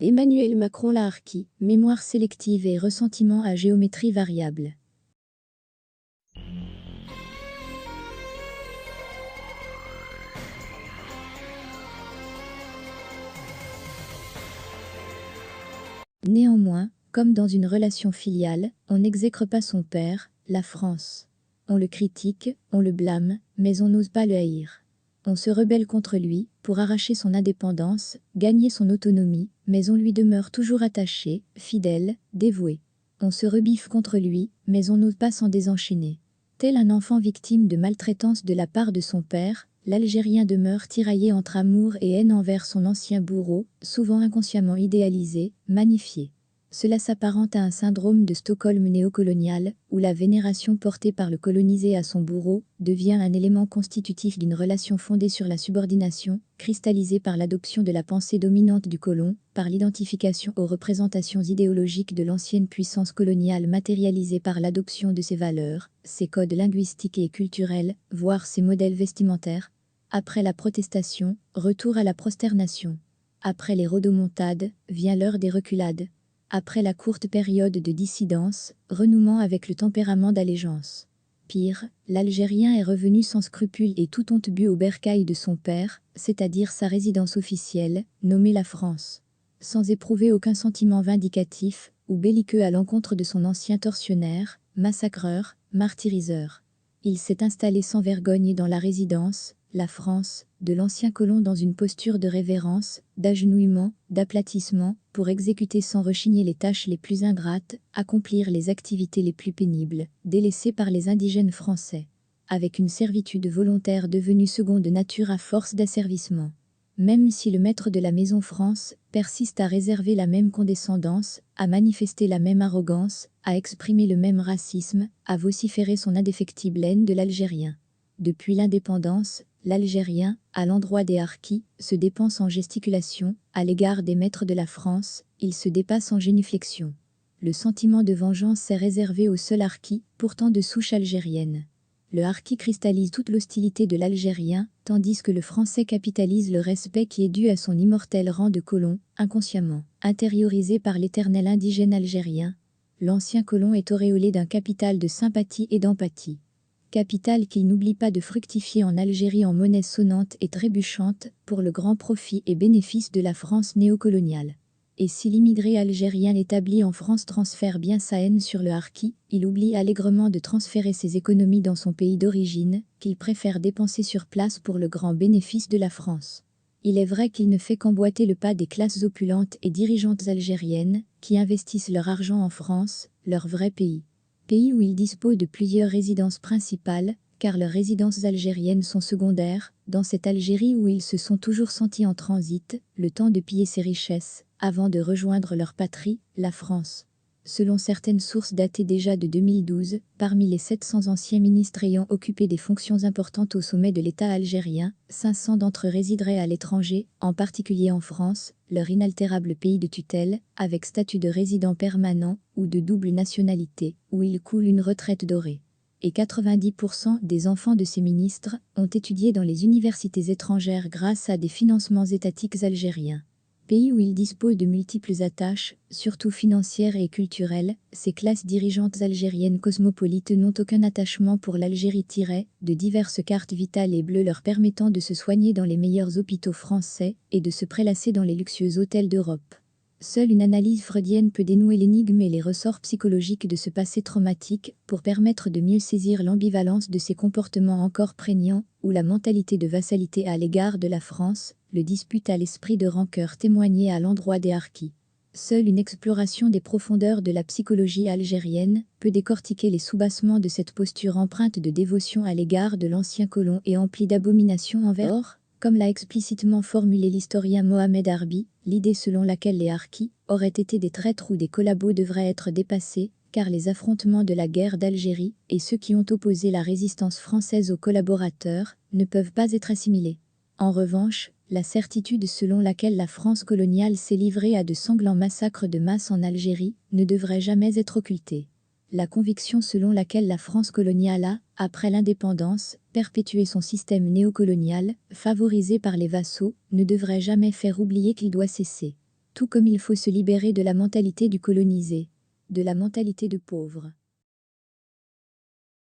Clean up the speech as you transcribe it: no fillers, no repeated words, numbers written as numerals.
Emmanuel Macron la harki, mémoire sélective et ressentiment à géométrie variable. Néanmoins, comme dans une relation filiale, on n'exècre pas son père, la France. On le critique, on le blâme, mais on n'ose pas le haïr. On se rebelle contre lui, pour arracher son indépendance, gagner son autonomie, mais on lui demeure toujours attaché, fidèle, dévoué. On se rebiffe contre lui, mais on n'ose pas s'en désenchaîner. Tel un enfant victime de maltraitance de la part de son père, l'Algérien demeure tiraillé entre amour et haine envers son ancien bourreau, souvent inconsciemment idéalisé, magnifié. Cela s'apparente à un syndrome de Stockholm néocolonial, où la vénération portée par le colonisé à son bourreau devient un élément constitutif d'une relation fondée sur la subordination, cristallisée par l'adoption de la pensée dominante du colon, par l'identification aux représentations idéologiques de l'ancienne puissance coloniale matérialisée par l'adoption de ses valeurs, ses codes linguistiques et culturels, voire ses modèles vestimentaires. Après la protestation, retour à la prosternation. Après les rodomontades, vient l'heure des reculades. Après la courte période de dissidence, renouement avec le tempérament d'allégeance. Pire, l'Algérien est revenu sans scrupule et toute honte bu au bercail de son père, c'est-à-dire sa résidence officielle, nommée la France. Sans éprouver aucun sentiment vindicatif ou belliqueux à l'encontre de son ancien tortionnaire, massacreur, martyriseur. Il s'est installé sans vergogne dans la résidence, la France, de l'ancien colon dans une posture de révérence, d'agenouillement, d'aplatissement, pour exécuter sans rechigner les tâches les plus ingrates, accomplir les activités les plus pénibles, délaissées par les indigènes français. Avec une servitude volontaire devenue seconde nature à force d'asservissement. Même si le maître de la maison France persiste à réserver la même condescendance, à manifester la même arrogance, à exprimer le même racisme, à vociférer son indéfectible haine de l'Algérien. Depuis l'indépendance, l'Algérien, à l'endroit des harkis, se dépense en gesticulation, à l'égard des maîtres de la France, il se dépasse en génuflexion. Le sentiment de vengeance est réservé au seul harki, pourtant de souche algérienne. Le harki cristallise toute l'hostilité de l'Algérien, tandis que le Français capitalise le respect qui est dû à son immortel rang de colon, inconsciemment, intériorisé par l'éternel indigène algérien. L'ancien colon est auréolé d'un capital de sympathie et d'empathie. Capital qu'il n'oublie pas de fructifier en Algérie en monnaie sonnante et trébuchante, pour le grand profit et bénéfice de la France néocoloniale. Et si l'immigré algérien établi en France transfère bien sa haine sur le harki, il oublie allègrement de transférer ses économies dans son pays d'origine, qu'il préfère dépenser sur place pour le grand bénéfice de la France. Il est vrai qu'il ne fait qu'emboîter le pas des classes opulentes et dirigeantes algériennes, qui investissent leur argent en France, leur vrai pays. Pays où ils disposent de plusieurs résidences principales, car leurs résidences algériennes sont secondaires, dans cette Algérie où ils se sont toujours sentis en transit, le temps de piller ses richesses, avant de rejoindre leur patrie, la France. Selon certaines sources datées déjà de 2012, parmi les 700 anciens ministres ayant occupé des fonctions importantes au sommet de l'État algérien, 500 d'entre eux résideraient à l'étranger, en particulier en France, leur inaltérable pays de tutelle, avec statut de résident permanent ou de double nationalité, où ils coulent une retraite dorée. Et 90% des enfants de ces ministres ont étudié dans les universités étrangères grâce à des financements étatiques algériens. Pays où ils disposent de multiples attaches, surtout financières et culturelles, ces classes dirigeantes algériennes cosmopolites n'ont aucun attachement pour l'Algérie. De diverses cartes vitales et bleues leur permettant de se soigner dans les meilleurs hôpitaux français et de se prélasser dans les luxueux hôtels d'Europe. Seule une analyse freudienne peut dénouer l'énigme et les ressorts psychologiques de ce passé traumatique pour permettre de mieux saisir l'ambivalence de ces comportements encore prégnants, où la mentalité de vassalité à l'égard de la France le dispute à l'esprit de rancœur témoigné à l'endroit des harkis. Seule une exploration des profondeurs de la psychologie algérienne peut décortiquer les soubassements de cette posture empreinte de dévotion à l'égard de l'ancien colon et emplie d'abomination envers. Or, comme l'a explicitement formulé l'historien Mohamed Arbi, l'idée selon laquelle les harkis auraient été des traîtres ou des collabos devrait être dépassée, car les affrontements de la guerre d'Algérie et ceux qui ont opposé la résistance française aux collaborateurs ne peuvent pas être assimilés. En revanche, la certitude selon laquelle la France coloniale s'est livrée à de sanglants massacres de masse en Algérie ne devrait jamais être occultée. La conviction selon laquelle la France coloniale a, après l'indépendance, perpétué son système néocolonial, favorisé par les vassaux, ne devrait jamais faire oublier qu'il doit cesser. Tout comme il faut se libérer de la mentalité du colonisé, de la mentalité de pauvre.